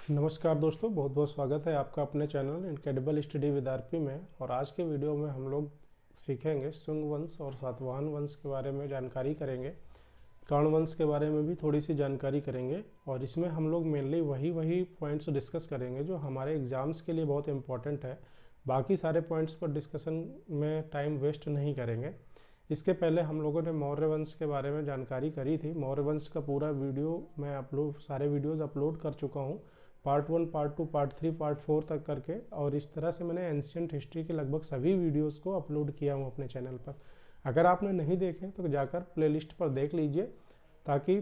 नमस्कार दोस्तों, बहुत बहुत स्वागत है आपका अपने channel incredible study with RP में। और आज के वीडियो में हम लोग सीखेंगे शुंग वंश और सातवाहन वंश के बारे में जानकारी करेंगे। कर्ण वंश के बारे में भी थोड़ी सी जानकारी करेंगे और इसमें हम लोग मेनली वही पॉइंट्स डिस्कस करेंगे जो हमारे एग्जाम्स के लिए बहुत इंपॉर्टेंट है। बाकी सारे पॉइंट्स पर डिस्कशन में टाइम वेस्ट नहीं करेंगे। इसके पहले हम लोगों ने मौर्य वंश के बारे में जानकारी करी थी। मौर्य वंश का पूरा वीडियो मैं सारे वीडियोज़ अपलोड कर चुका हूँ, पार्ट 1, पार्ट 2, पार्ट 3, पार्ट 4 तक करके। और इस तरह से मैंने एंशिएंट हिस्ट्री के लगभग सभी वीडियोस को अपलोड किया हूँ अपने चैनल पर। अगर आपने नहीं देखे तो जाकर प्लेलिस्ट पर देख लीजिए, ताकि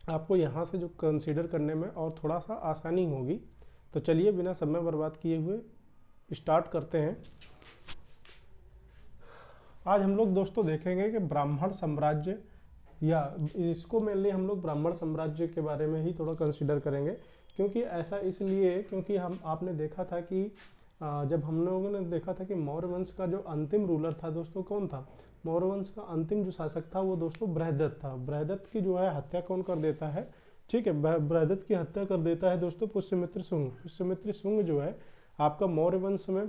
आपको यहाँ से जो कंसीडर करने में और थोड़ा सा आसानी होगी। तो चलिए बिना समय बर्बाद किए हुए स्टार्ट करते हैं। आज हम लोग दोस्तों देखेंगे कि ब्राह्मण साम्राज्य, या इसको मेनली हम लोग ब्राह्मण साम्राज्य के बारे में ही थोड़ा कंसीडर करेंगे। क्योंकि ऐसा इसलिए क्योंकि आपने देखा था कि जब हम लोगों ने देखा था कि मौर्य वंश का जो अंतिम रूलर था दोस्तों कौन था। मौर्य वंश का अंतिम जो शासक था वो दोस्तों बृहदत्त था। बृहदत्त की जो है हत्या कौन कर देता है, ठीक है, बृहदत्त की हत्या कर देता है दोस्तों पुष्यमित्र शुंग। पुष्यमित्र शुंग जो है आपका मौर्य वंश में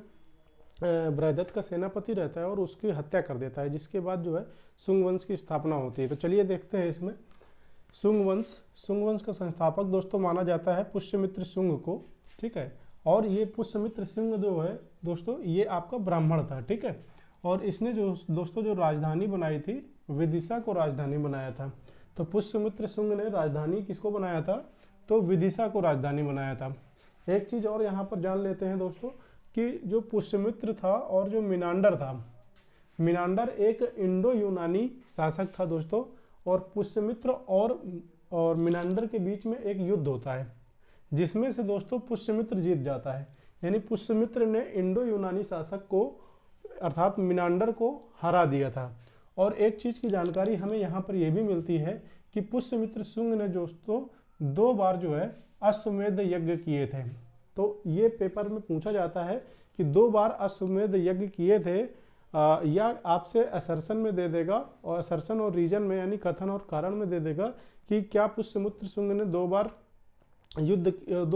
बृहदत्त का सेनापति रहता है और उसकी हत्या कर देता है, जिसके बाद जो है शुंग वंश की स्थापना होती है। तो चलिए देखते हैं इसमें शुंग वंश का संस्थापक दोस्तों माना जाता है पुष्यमित्र शुंग को, ठीक है। और ये पुष्यमित्र शुंग जो है दोस्तों ये आपका ब्राह्मण था, ठीक है। और इसने जो दोस्तों जो राजधानी बनाई थी, विदिशा को राजधानी बनाया था। तो पुष्यमित्र शुंग ने राजधानी किसको बनाया था, तो विदिशा को राजधानी बनाया था। एक चीज और यहाँ पर जान लेते हैं दोस्तों कि जो पुष्यमित्र था और जो मिनांडर था, मिनांडर एक इंडो यूनानी शासक था दोस्तों। और पुष्यमित्र और मिनांडर के बीच में एक युद्ध होता है, जिसमें से दोस्तों पुष्यमित्र जीत जाता है। यानी पुष्यमित्र ने इंडो यूनानी शासक को अर्थात मिनांडर को हरा दिया था। और एक चीज की जानकारी हमें यहाँ पर यह भी मिलती है कि पुष्यमित्र शुंग ने दोस्तों 2 बार जो है अश्वमेध यज्ञ किए थे। तो ये पेपर में पूछा जाता है कि 2 बार अश्वमेध यज्ञ किए थे, या आपसे असर्शन में दे देगा, और असर्शन और रीजन में यानी कथन और कारण में दे देगा कि क्या पुष्यमित्र शुंग ने 2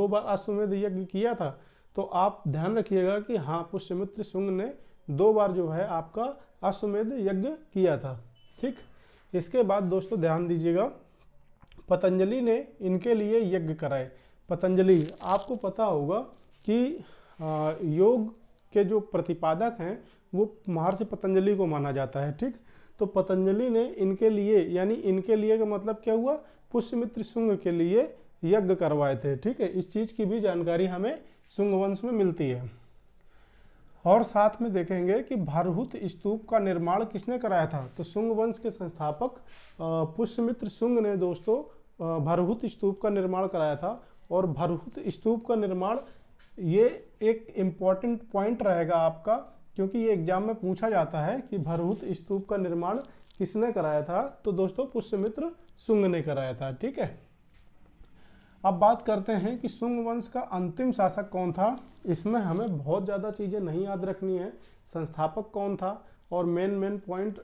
बार अश्वमेध यज्ञ किया था। तो आप ध्यान रखिएगा कि हाँ, पुष्यमित्र शुंग ने 2 बार जो है आपका अश्वमेध यज्ञ किया था, ठीक। इसके बाद दोस्तों ध्यान दीजिएगा, पतंजलि ने इनके लिए यज्ञ कराए। पतंजलि, आपको पता होगा कि योग के जो प्रतिपादक हैं वो महर्षि पतंजलि को माना जाता है, ठीक। तो पतंजलि ने इनके लिए, यानी इनके लिए का मतलब क्या हुआ, पुष्यमित्र शुंग के लिए यज्ञ करवाए थे, ठीक है। इस चीज की भी जानकारी हमें शुंग वंश में मिलती है। और साथ में देखेंगे कि भरहुत स्तूप का निर्माण किसने कराया था। तो शुंग वंश के संस्थापक पुष्यमित्र शुंग ने दोस्तों भरहुत स्तूप का निर्माण कराया था। और भरहुत स्तूप का निर्माण ये एक इम्पॉर्टेंट पॉइंट रहेगा आपका, क्योंकि ये एग्जाम में पूछा जाता है कि भरहुत स्तूप का निर्माण किसने कराया था। तो दोस्तों पुष्यमित्र शुंग ने कराया था, ठीक है। अब बात करते हैं कि शुंग वंश का अंतिम शासक कौन था। इसमें हमें बहुत ज़्यादा चीज़ें नहीं याद रखनी है। संस्थापक कौन था और मेन पॉइंट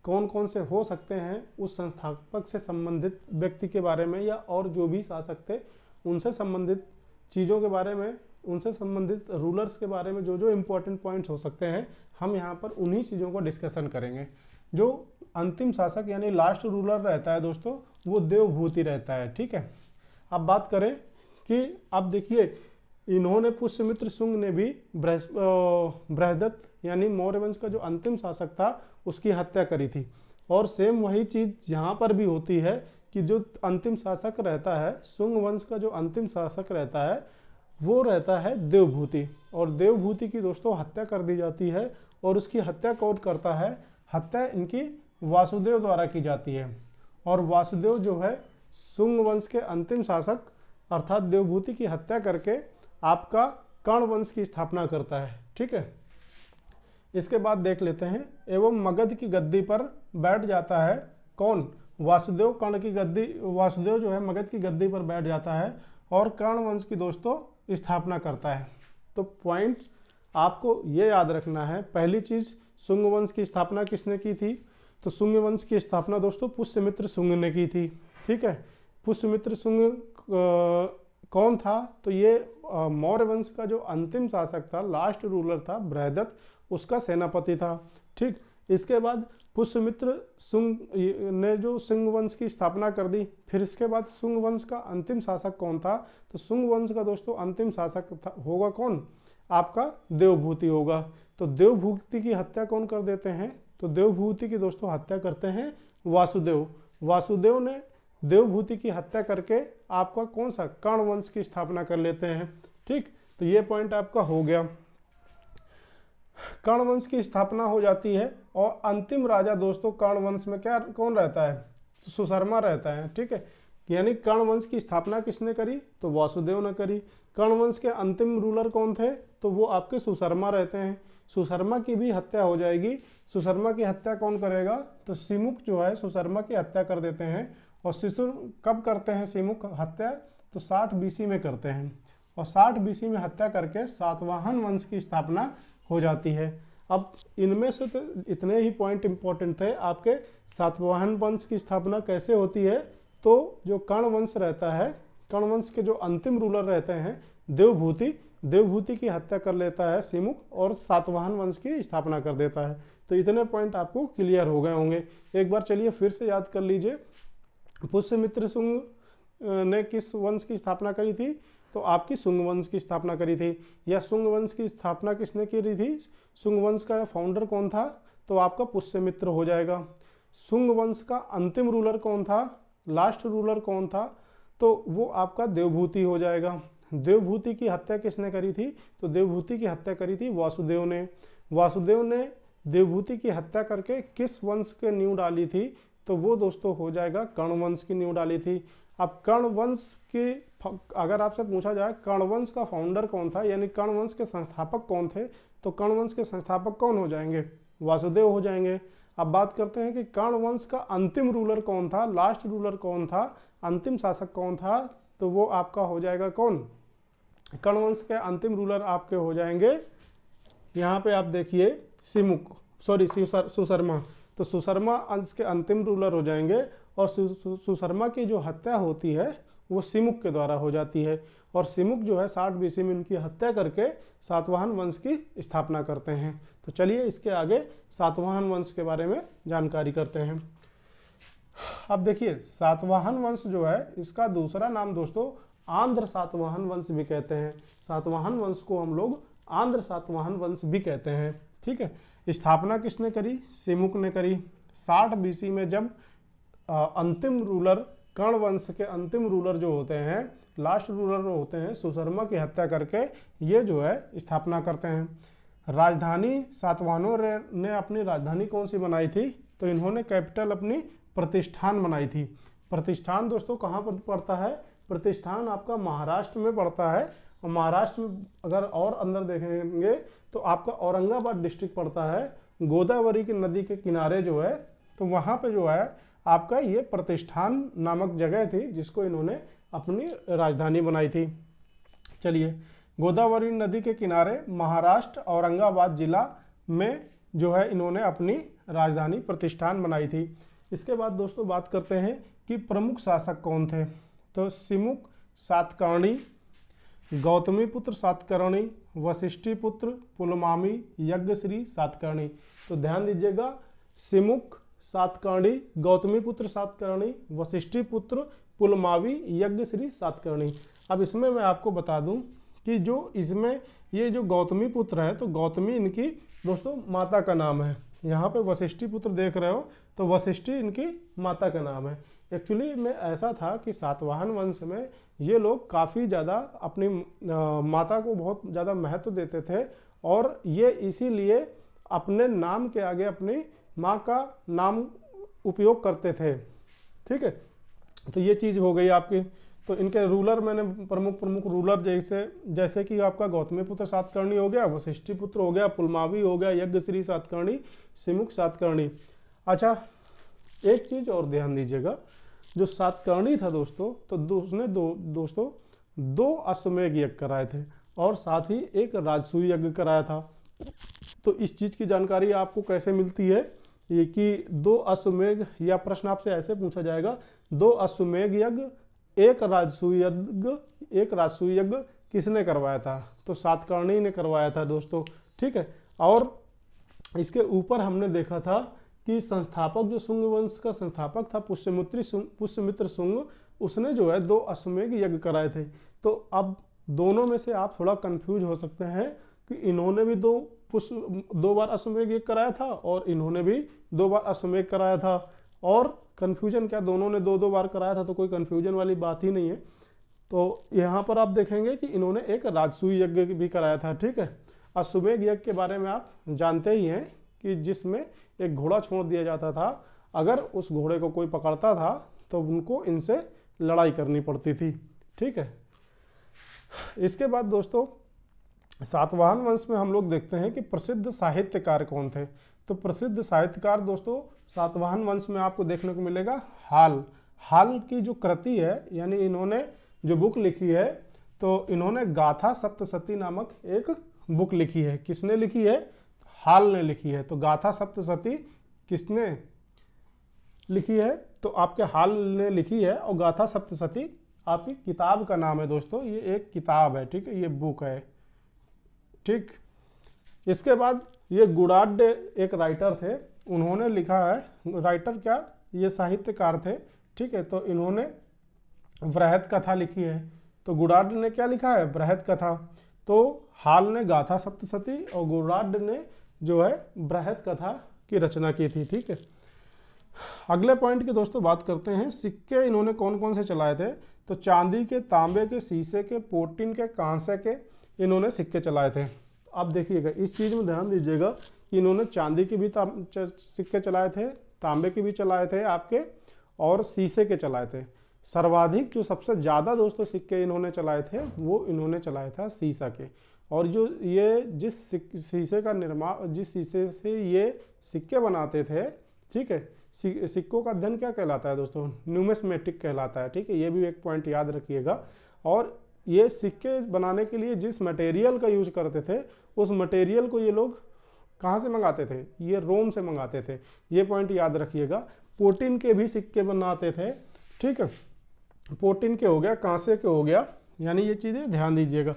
कौन कौन से हो सकते हैं, उस संस्थापक से संबंधित व्यक्ति के बारे में या और जो भी शासक थे उनसे संबंधित चीज़ों के बारे में, उनसे संबंधित रूलर्स के बारे में जो जो इम्पोर्टेंट पॉइंट्स हो सकते हैं, हम यहाँ पर उन्हीं चीज़ों को डिस्कशन करेंगे। जो अंतिम शासक यानी लास्ट रूलर रहता है दोस्तों वो देवभूति रहता है, ठीक है। अब बात करें कि अब देखिए, इन्होंने पुष्यमित्र शुंग ने भी बृहदत्त यानी मौर्य वंश का जो अंतिम शासक था उसकी हत्या करी थी। और सेम वही चीज़ यहाँ पर भी होती है कि जो अंतिम शासक रहता है, शुंग वंश का जो अंतिम शासक रहता है वो रहता है देवभूति। और देवभूति की दोस्तों हत्या कर दी जाती है। और उसकी हत्या कौन करता है, हत्या इनकी वासुदेव द्वारा की जाती है। और वासुदेव जो है शुंग वंश के अंतिम शासक अर्थात देवभूति की हत्या करके आपका कर्ण वंश की स्थापना करता है, ठीक है। इसके बाद देख लेते हैं, एवं मगध की गद्दी पर बैठ जाता है कौन, वासुदेव। कर्ण की गद्दी, वासुदेव जो है मगध की गद्दी पर बैठ जाता है और कर्ण वंश की दोस्तों स्थापना करता है। तो पॉइंट्स आपको ये याद रखना है। पहली चीज, शुंग वंश की स्थापना किसने की थी, तो शुंग वंश की स्थापना दोस्तों पुष्यमित्र शुंग ने की थी, ठीक है। पुष्यमित्र शुंग कौन था? तो ये मौर्य वंश का जो अंतिम शासक था, लास्ट रूलर था बृहदत्त, उसका सेनापति था। ठीक, इसके बाद पुष्यमित्र शुंग ने जो शुंग वंश की स्थापना कर दी। फिर इसके बाद शुंग वंश का अंतिम शासक कौन था? तो शुंग वंश का दोस्तों अंतिम शासक होगा कौन? आपका देवभूति होगा। तो देवभूति की हत्या कौन कर देते हैं? तो देवभूति की दोस्तों हत्या करते हैं वासुदेव। वासुदेव ने देवभूति की हत्या करके आपका कौन सा? कर्ण वंश की स्थापना कर लेते हैं। ठीक, तो ये पॉइंट आपका हो गया। कर्ण वंश की स्थापना हो जाती है और अंतिम राजा दोस्तों कर्ण वंश में क्या कौन रहता है? सुशर्मा रहता है। ठीक है, यानी कर्ण वंश की स्थापना किसने करी? तो वासुदेव ने करी। कर्ण वंश के अंतिम रूलर कौन थे? तो वो आपके सुशर्मा रहते हैं। सुशर्मा की भी हत्या हो जाएगी। सुशर्मा की हत्या कौन करेगा? तो सिमुक जो है सुशर्मा की हत्या कर देते हैं। और शिशुर कब करते हैं सिमुक हत्या? तो 60 BC में करते हैं। और 60 BC में हत्या करके सातवाहन वंश की स्थापना हो जाती है। अब इनमें से तो इतने ही पॉइंट इंपॉर्टेंट थे आपके। सातवाहन वंश की स्थापना कैसे होती है? तो जो कर्ण वंश रहता है, कर्ण वंश के जो अंतिम रूलर रहते हैं देवभूति, देवभूति की हत्या कर लेता है सिमुक और सातवाहन वंश की स्थापना कर देता है। तो इतने पॉइंट आपको क्लियर हो गए होंगे। एक बार चलिए फिर से याद कर लीजिए। पुष्यमित्र शुंग ने किस वंश की स्थापना करी थी? तो आपकी शुंग वंश की स्थापना करी थी। या शुंग वंश की स्थापना किसने करी थी? शुंग वंश का फाउंडर कौन था? तो आपका पुष्यमित्र हो जाएगा। शुंग वंश का अंतिम रूलर कौन था? लास्ट रूलर कौन था? तो वो आपका देवभूति हो जाएगा। देवभूति की हत्या किसने करी थी? तो देवभूति की हत्या करी थी वासुदेव ने। वासुदेव ने देवभूति की हत्या करके किस वंश के नींव डाली थी? तो वो दोस्तों हो जाएगा कर्ण वंश की नींव डाली थी। अब कर्ण वंश की अगर आपसे पूछा जाए कर्ण वंश का फाउंडर कौन था, यानी कर्ण वंश के संस्थापक कौन थे, तो कर्ण वंश के संस्थापक कौन हो जाएंगे? वासुदेव हो जाएंगे। अब बात करते हैं कि कर्ण वंश का अंतिम रूलर कौन था, लास्ट रूलर कौन था, अंतिम शासक कौन था? तो वो आपका हो जाएगा कौन? कर्ण वंश के अंतिम रूलर आपके हो जाएंगे, यहाँ पे आप देखिए सिमुक, सॉरी सुशर्मा। तो सुशर्मा अंश के अंतिम रूलर हो जाएंगे और सुशर्मा की जो हत्या होती है वो सिमुक के द्वारा हो जाती है। और सिमुक जो है 60 BC में उनकी हत्या करके सातवाहन वंश की स्थापना करते हैं। तो चलिए इसके आगे सातवाहन वंश के बारे में जानकारी करते हैं। अब देखिए सातवाहन वंश जो है इसका दूसरा नाम दोस्तों आंध्र सातवाहन वंश भी कहते हैं। सातवाहन वंश को हम लोग आंध्र सातवाहन वंश भी कहते हैं। ठीक है, स्थापना किसने करी? सिमुक ने करी। 60 BC में जब अंतिम रूलर कर्ण वंश के अंतिम रूलर जो होते हैं, लास्ट रूलर होते हैं, सुशर्मा की हत्या करके ये जो है स्थापना करते हैं। राजधानी सातवाहनों ने अपनी राजधानी कौन सी बनाई थी? तो इन्होंने कैपिटल अपनी प्रतिष्ठान बनाई थी। प्रतिष्ठान दोस्तों कहाँ पर पड़ता है? प्रतिष्ठान आपका महाराष्ट्र में पड़ता है। और महाराष्ट्र में अगर और अंदर देखेंगे तो आपका औरंगाबाद डिस्ट्रिक्ट पड़ता है। गोदावरी की नदी के किनारे जो है, तो वहाँ पे जो है आपका ये प्रतिष्ठान नामक जगह थी जिसको इन्होंने अपनी राजधानी बनाई थी। चलिए, गोदावरी नदी के किनारे महाराष्ट्र औरंगाबाद जिला में जो है इन्होंने अपनी राजधानी प्रतिष्ठान बनाई थी। इसके बाद दोस्तों बात करते हैं कि प्रमुख शासक कौन थे। तो सिमुक सातकर्णी, गौतमी पुत्र सातकर्णी, वशिष्ठी पुत्र पुलमावी, यज्ञश्री सातकर्णी। तो ध्यान दीजिएगा, सिमुक सातकर्णी, गौतमी पुत्र सातकर्णी, वशिष्ठी पुत्र पुलमावी, यज्ञश्री सातकर्णी। अब इसमें मैं आपको बता दूं कि जो इसमें ये जो गौतमी पुत्र है, तो गौतमी इनकी दोस्तों माता का नाम है। यहाँ पे वशिष्ठी पुत्र देख रहे हो, तो वशिष्ठी इनकी माता का नाम है। एक्चुअली में ऐसा था कि सातवाहन वंश में ये लोग काफ़ी ज़्यादा अपनी माता को बहुत ज़्यादा महत्व देते थे और ये इसीलिए अपने नाम के आगे अपनी माँ का नाम उपयोग करते थे। ठीक है, तो ये चीज़ हो गई आपकी। तो इनके रूलर मैंने प्रमुख रूलर जैसे कि आपका गौतमी पुत्र सातकर्णी हो गया, वशिष्ठी पुत्र हो गया, पुलमावी हो गया, यज्ञश्री सातकर्णी, सिमुक सातकर्णी। अच्छा, एक चीज़ और ध्यान दीजिएगा, जो सातकर्णी था दोस्तों, तो उसने दोस्तों दो अश्वमेध यज्ञ कराए थे और साथ ही एक राजसूय यज्ञ कराया था। तो इस चीज़ की जानकारी आपको कैसे मिलती है? ये कि दो अश्वमेध, या प्रश्न आपसे ऐसे पूछा जाएगा, दो अश्वमेध यज्ञ एक राजसूय यज्ञ किसने करवाया था? तो सातकर्णी ने करवाया था दोस्तों, ठीक है। और इसके ऊपर हमने देखा था कि संस्थापक जो शुंग वंश का संस्थापक था पुष्यमित्र शुंग, उसने जो है 2 अश्वमेध यज्ञ कराए थे। तो अब दोनों में से आप थोड़ा कंफ्यूज हो सकते हैं कि इन्होंने भी 2 बार अश्वमेध यज्ञ कराया था और इन्होंने भी 2 बार अश्वमेध कराया था। और कंफ्यूजन क्या, दोनों ने 2-2 बार कराया था, तो कोई कंफ्यूजन वाली बात ही नहीं है। तो यहाँ पर आप देखेंगे कि इन्होंने एक राजसूय यज्ञ भी कराया था, ठीक है। अश्वमेध यज्ञ के बारे में आप जानते ही हैं कि जिसमें एक घोड़ा छोड़ दिया जाता था, अगर उस घोड़े को कोई पकड़ता था तो उनको इनसे लड़ाई करनी पड़ती थी, ठीक है। इसके बाद दोस्तों सातवाहन वंश में हम लोग देखते हैं कि प्रसिद्ध साहित्यकार कौन थे। तो प्रसिद्ध साहित्यकार दोस्तों सातवाहन वंश में आपको देखने को मिलेगा हाल की जो कृति है, यानी इन्होंने जो बुक लिखी है, तो इन्होंने गाथा सप्तशती नामक एक बुक लिखी है। किसने लिखी है? हाल ने लिखी है। तो गाथा सप्तशती किसने लिखी है? तो आपके हाल ने लिखी है। और गाथा सप्तशती आपकी किताब का नाम है दोस्तों, ये एक किताब है, ठीक है, ये बुक है, ठीक। इसके बाद ये गुडाड्ड एक राइटर थे, उन्होंने लिखा है, राइटर क्या, ये साहित्यकार थे, ठीक है। तो इन्होंने बृहद कथा लिखी है। तो गुडाड्ड ने क्या लिखा है? बृहद कथा। तो हाल ने गाथा सप्तशती और गुडाड्ड ने जो है बृहद कथा की रचना की थी, ठीक है। अगले पॉइंट की दोस्तों बात करते हैं। सिक्के इन्होंने कौन कौन से चलाए थे? तो चांदी के, तांबे के, शीशे के, पोर्टिन के, कांसे के इन्होंने सिक्के चलाए थे। अब देखिएगा, इस चीज़ में ध्यान दीजिएगा कि इन्होंने चांदी के भी सिक्के चलाए थे, तांबे के भी चलाए थे आपके, और शीशे के चलाए थे। सर्वाधिक जो सबसे ज़्यादा दोस्तों सिक्के इन्होंने चलाए थे वो इन्होंने चलाया था शीशा के। और जो ये जिस शीशे का निर्माण, जिस शीशे से ये सिक्के बनाते थे, ठीक है, सिक्कों का अध्ययन क्या कहलाता है दोस्तों? न्यूमिस्मेटिक कहलाता है, ठीक है। ये भी एक पॉइंट याद रखिएगा। और ये सिक्के बनाने के लिए जिस मटेरियल का यूज करते थे, उस मटेरियल को ये लोग कहाँ से मंगाते थे? ये रोम से मंगाते थे, ये पॉइंट याद रखिएगा। पोर्टिन के भी सिक्के बनाते थे, ठीक है। पोर्टिन के हो गया, कांसे के हो गया, यानी ये चीज़ें ध्यान दीजिएगा।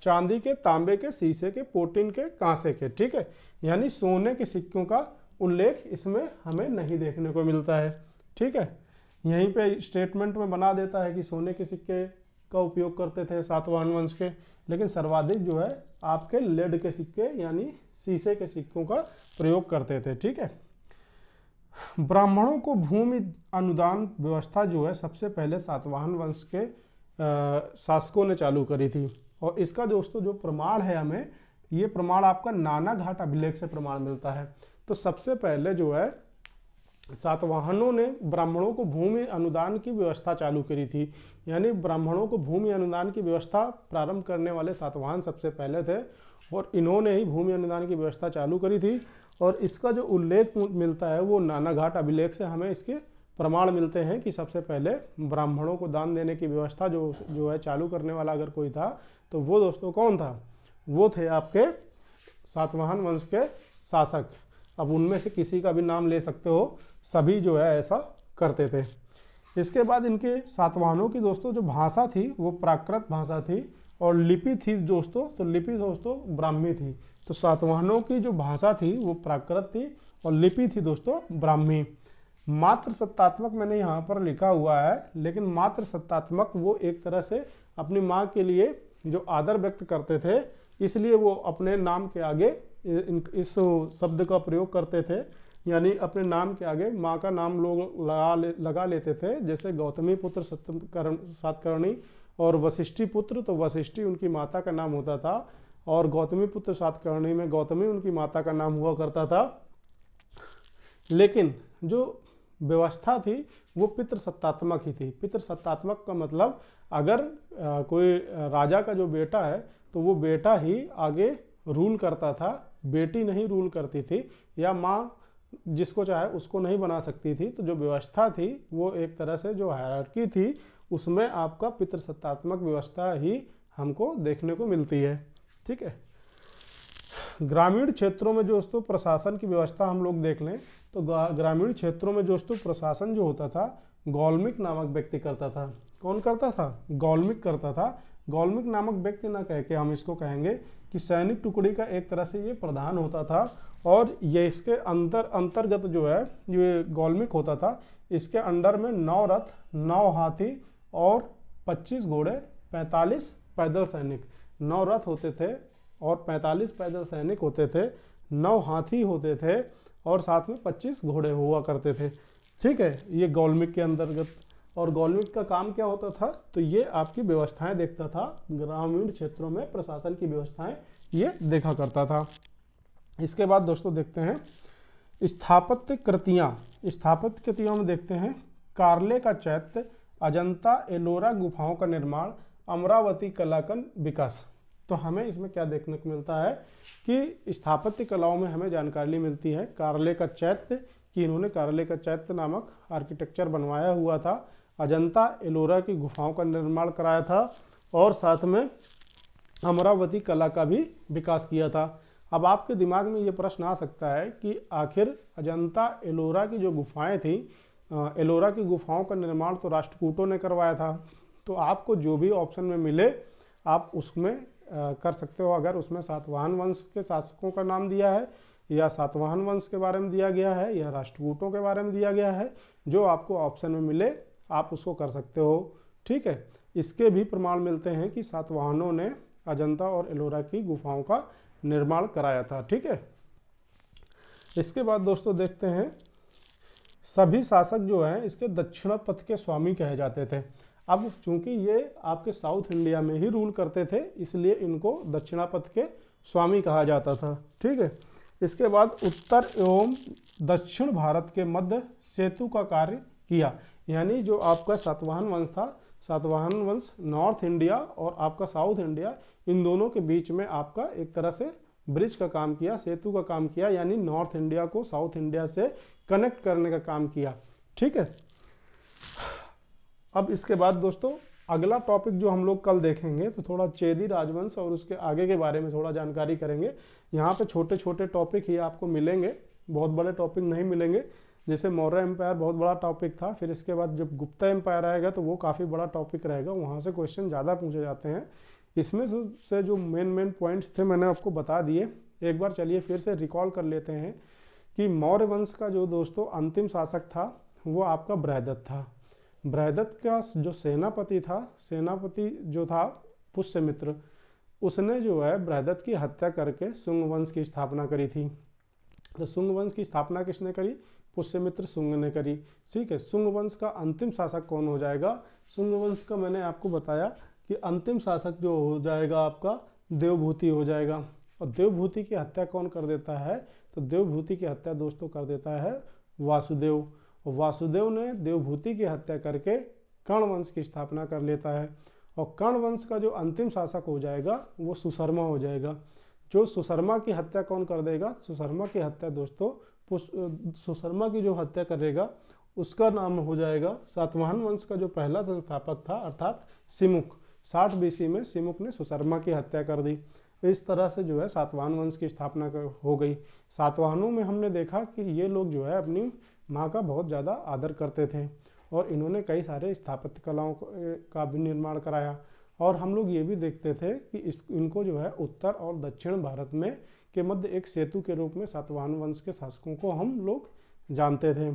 चांदी के, तांबे के, शीशे के, पोर्टिन के, कांसे के, ठीक है। यानी सोने के सिक्कों का उल्लेख इसमें हमें नहीं देखने को मिलता है, ठीक है। यहीं पे स्टेटमेंट में बना देता है कि सोने के सिक्के का उपयोग करते थे सातवाहन वंश के, लेकिन सर्वाधिक जो है आपके लेड के सिक्के यानी शीशे के सिक्कों का प्रयोग करते थे, ठीक है। ब्राह्मणों को भूमि अनुदान व्यवस्था जो है सबसे पहले सातवाहन वंश के शासकों ने चालू करी थी। और इसका दोस्तों जो प्रमाण है, हमें ये प्रमाण आपका नानाघाट अभिलेख से प्रमाण मिलता है। तो सबसे पहले जो है सातवाहनों ने ब्राह्मणों को भूमि अनुदान की व्यवस्था चालू करी थी, यानी ब्राह्मणों को भूमि अनुदान की व्यवस्था प्रारंभ करने वाले सातवाहन सबसे पहले थे, और इन्होंने ही भूमि अनुदान की व्यवस्था चालू करी थी। और इसका जो उल्लेख मिलता है वो नानाघाट अभिलेख से हमें इसके प्रमाण मिलते हैं कि सबसे पहले ब्राह्मणों को दान देने की व्यवस्था जो है चालू करने वाला अगर कोई था तो वो दोस्तों कौन था? वो थे आपके सातवाहन वंश के शासक। अब उनमें से किसी का भी नाम ले सकते हो, सभी जो है ऐसा करते थे। इसके बाद इनके सातवाहनों की दोस्तों जो भाषा थी वो प्राकृत भाषा थी, और लिपि थी दोस्तों, तो लिपि दोस्तों ब्राह्मी थी। तो सातवाहनों की जो भाषा थी वो प्राकृत थी और लिपि थी दोस्तों ब्राह्मी। मात्र सत्तात्मक मैंने यहाँ पर लिखा हुआ है, लेकिन मात्र सत्तात्मक वो एक तरह से अपनी माँ के लिए जो आदर व्यक्त करते थे, इसलिए वो अपने नाम के आगे इस शब्द का प्रयोग करते थे, यानी अपने नाम के आगे माँ का नाम लोग लगा लेते थे। जैसे गौतमी पुत्र सातकर्णी और वशिष्ठी पुत्र, तो वशिष्ठी उनकी माता का नाम होता था, और गौतमी पुत्र सातकर्णी में गौतमी उनकी माता का नाम हुआ करता था। लेकिन जो व्यवस्था थी वो पितृसत्तात्मक ही थी। पितृसत्तात्मक का मतलब अगर कोई राजा का जो बेटा है तो वो बेटा ही आगे रूल करता था, बेटी नहीं रूल करती थी, या माँ जिसको चाहे उसको नहीं बना सकती थी। तो जो व्यवस्था थी वो एक तरह से जो हायरार्की थी उसमें आपका पितृसत्तात्मक व्यवस्था ही हमको देखने को मिलती है, ठीक है। ग्रामीण क्षेत्रों में दोस्तों प्रशासन की व्यवस्था हम लोग देख लें तो ग्रामीण क्षेत्रों में दोस्तों प्रशासन जो होता था गौलमिक नामक व्यक्ति करता था, कौन करता था? गौलमिक करता था। गौलमिक नामक व्यक्ति ना कह के हम इसको कहेंगे कि सैनिक टुकड़ी का एक तरह से ये प्रधान होता था, और ये इसके अंतर्गत जो है ये गौलमिक होता था, इसके अंडर में 9 रथ, 9 हाथी और 25 घोड़े, 45 पैदल सैनिक। 9 रथ होते थे और 45 पैदल सैनिक होते थे, 9 हाथी होते थे और साथ में 25 घोड़े हुआ करते थे। ठीक है, ये गौलमिक के अंतर्गत। और गौलमिक का काम क्या होता था? तो ये आपकी व्यवस्थाएं देखता था, ग्रामीण क्षेत्रों में प्रशासन की व्यवस्थाएं ये देखा करता था। इसके बाद दोस्तों देखते हैं स्थापत्य कृतियाँ। स्थापत्य कृतियों में देखते हैं कार्ले का चैत्य, अजंता एलोरा गुफाओं का निर्माण, अमरावती कला का विकास। तो हमें इसमें क्या देखने को मिलता है कि स्थापत्य कलाओं में हमें जानकारी मिलती है कार्ले का चैत्य, कि इन्होंने कार्ले का चैत्य नामक आर्किटेक्चर बनवाया हुआ था, अजंता एलोरा की गुफाओं का निर्माण कराया था और साथ में अमरावती कला का भी विकास किया था। अब आपके दिमाग में ये प्रश्न आ सकता है कि आखिर अजंता एलोरा की जो गुफाएं थी, एलोरा की गुफाओं का निर्माण तो राष्ट्रकूटों ने करवाया था। तो आपको जो भी ऑप्शन में मिले आप उसमें कर सकते हो। अगर उसमें सातवाहन वंश के शासकों का नाम दिया है या सातवाहन वंश के बारे में दिया गया है या राष्ट्रकूटों के बारे में दिया गया है, जो आपको ऑप्शन में मिले आप उसको कर सकते हो। ठीक है, इसके भी प्रमाण मिलते हैं कि सातवाहनों ने अजंता और एलोरा की गुफाओं का निर्माण कराया था। ठीक है, इसके बाद दोस्तों देखते हैं सभी शासक जो हैं इसके दक्षिण पथ के स्वामी कहे जाते थे। अब चूंकि ये आपके साउथ इंडिया में ही रूल करते थे, इसलिए इनको दक्षिणापथ के स्वामी कहा जाता था। ठीक है, इसके बाद उत्तर एवं दक्षिण भारत के मध्य सेतु का कार्य किया। यानी जो आपका सातवाहन वंश था, सातवाहन वंश नॉर्थ इंडिया और आपका साउथ इंडिया, इन दोनों के बीच में आपका एक तरह से ब्रिज का काम किया, सेतु का काम किया, यानी नॉर्थ इंडिया को साउथ इंडिया से कनेक्ट करने का काम किया। ठीक है, अब इसके बाद दोस्तों अगला टॉपिक जो हम लोग कल देखेंगे तो थोड़ा चेदी राजवंश और उसके आगे के बारे में थोड़ा जानकारी करेंगे। यहाँ पे छोटे छोटे टॉपिक ही आपको मिलेंगे, बहुत बड़े टॉपिक नहीं मिलेंगे। जैसे मौर्य एम्पायर बहुत बड़ा टॉपिक था, फिर इसके बाद जब गुप्ता एम्पायर आएगा तो वो काफ़ी बड़ा टॉपिक रहेगा, वहाँ से क्वेश्चन ज़्यादा पूछे जाते हैं। इसमें से जो मेन पॉइंट्स थे मैंने आपको बता दिए। एक बार चलिए फिर से रिकॉल कर लेते हैं कि मौर्य वंश का जो दोस्तों अंतिम शासक था वो आपका बृहदत्त था। बृहदत्त का जो सेनापति था, सेनापति जो था पुष्यमित्र, उसने जो है बृहदत्त की हत्या करके शुंग वंश की स्थापना करी थी। तो शुंग वंश की स्थापना किसने करी? पुष्यमित्र शुंग ने करी। ठीक है, शुंग वंश का अंतिम शासक कौन हो जाएगा? शुंग वंश का मैंने आपको बताया कि अंतिम शासक जो हो जाएगा आपका देवभूति हो जाएगा। और देवभूति की हत्या कौन कर देता है? तो देवभूति की हत्या दोस्तों कर देता है वासुदेव। वासुदेव ने देवभूति की हत्या करके कर्ण वंश की स्थापना कर लेता है। और कर्ण वंश का जो अंतिम शासक हो जाएगा वो सुशर्मा हो जाएगा। जो सुशर्मा की हत्या कौन कर देगा? सुशर्मा की हत्या दोस्तों सुशर्मा की जो हत्या करेगा उसका नाम हो जाएगा सातवाहन वंश का जो पहला संस्थापक था अर्थात सिमुक। 60 BC में सिमुक ने सुशर्मा की हत्या कर दी। इस तरह से जो है सातवाहन वंश की स्थापना हो गई। सातवाहनों में हमने देखा कि ये लोग जो है अपनी माँ का बहुत ज़्यादा आदर करते थे और इन्होंने कई सारे स्थापत्य कलाओं का भी निर्माण कराया। और हम लोग ये भी देखते थे कि इनको जो है उत्तर और दक्षिण भारत में के मध्य एक सेतु के रूप में सातवाहन वंश के शासकों को हम लोग जानते थे।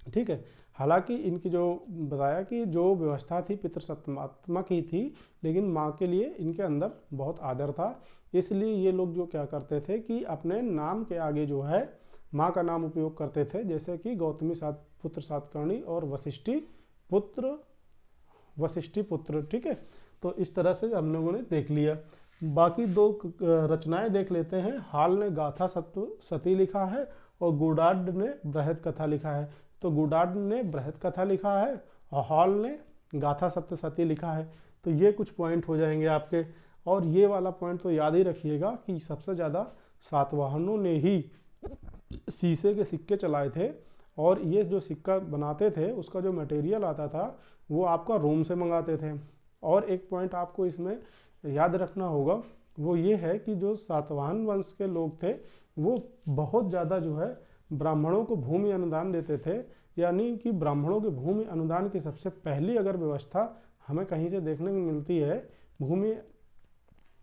ठीक है, हालांकि इनकी जो बताया कि जो व्यवस्था थी पितृसत्तात्मक ही थी, लेकिन माँ के लिए इनके अंदर बहुत आदर था। इसलिए ये लोग जो क्या करते थे कि अपने नाम के आगे जो है माँ का नाम उपयोग करते थे, जैसे कि गौतमी पुत्र सातकर्णी और वशिष्ठी पुत्र। ठीक है, तो इस तरह से हम लोगों ने देख लिया। बाकी 2 रचनाएं देख लेते हैं। हाल ने गाथा सती लिखा है और गुडार्ड ने बृहद कथा लिखा है। तो गुडार्ड ने बृहद कथा लिखा है और हॉल ने गाथा सप्तशती लिखा है। तो ये कुछ पॉइंट हो जाएंगे आपके। और ये वाला पॉइंट तो याद ही रखिएगा कि सबसे ज़्यादा सातवाहनों ने ही शीशे के सिक्के चलाए थे और ये जो सिक्का बनाते थे उसका जो मटेरियल आता था वो आपका रोम से मंगाते थे। और एक पॉइंट आपको इसमें याद रखना होगा, वो ये है कि जो सातवाहन वंश के लोग थे वो बहुत ज़्यादा जो है ब्राह्मणों को भूमि अनुदान देते थे। यानी कि ब्राह्मणों के भूमि अनुदान की सबसे पहली अगर व्यवस्था हमें कहीं से देखने को मिलती है, भूमि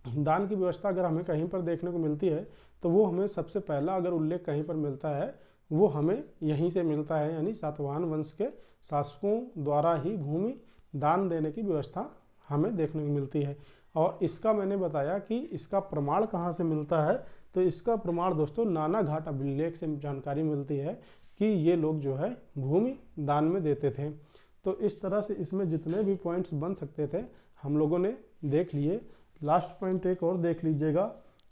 दान की व्यवस्था अगर हमें कहीं पर देखने को मिलती है, तो वो हमें सबसे पहला अगर उल्लेख कहीं पर मिलता है वो हमें यहीं से मिलता है, यानी सातवाहन वंश के शासकों द्वारा ही भूमि दान देने की व्यवस्था हमें देखने को मिलती है। और इसका मैंने बताया कि इसका प्रमाण कहाँ से मिलता है, तो इसका प्रमाण दोस्तों नाना घाट अभिलेख से जानकारी मिलती है कि ये लोग जो है भूमि दान में देते थे। तो इस तरह से इसमें जितने भी पॉइंट्स बन सकते थे हम लोगों ने देख लिए। लास्ट पॉइंट एक और देख लीजिएगा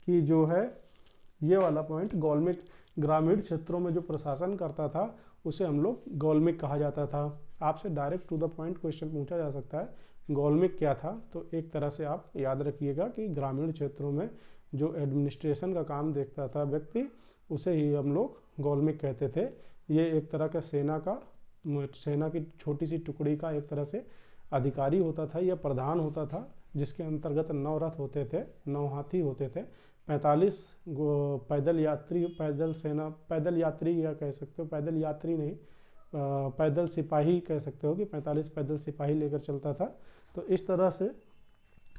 कि जो है ये वाला पॉइंट, गौल्मिक ग्रामीण क्षेत्रों में जो प्रशासन करता था उसे हम लोग गौल्मिक कहा जाता था। आपसे direct to the point question पूछा जा सकता है गौल्मिक क्या था, तो एक तरह से आप याद रखिएगा कि ग्रामीण क्षेत्रों में जो एडमिनिस्ट्रेशन का काम देखता था व्यक्ति उसे ही हम लोग गौल्मिक कहते थे। ये एक तरह का सेना की छोटी सी टुकड़ी का एक तरह से अधिकारी होता था या प्रधान होता था, जिसके अंतर्गत 9 रथ होते थे, 9 हाथी होते थे, 45 पैदल यात्री या कह सकते हो, पैदल यात्री नहीं, पैदल सिपाही कह सकते हो कि 45 पैदल सिपाही लेकर चलता था। तो इस तरह से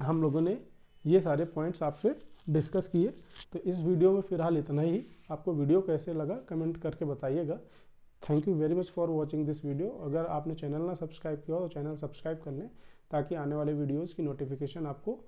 हम लोगों ने ये सारे पॉइंट्स आपसे डिस्कस किए। तो इस वीडियो में फिलहाल इतना ही। आपको वीडियो कैसे लगा कमेंट करके बताइएगा। Thank you very much for watching this video. अगर आपने चैनल ना सब्सक्राइब किया हो तो चैनल सब्सक्राइब कर लें ताकि आने वाले वीडियोज़ की नोटिफिकेशन आपको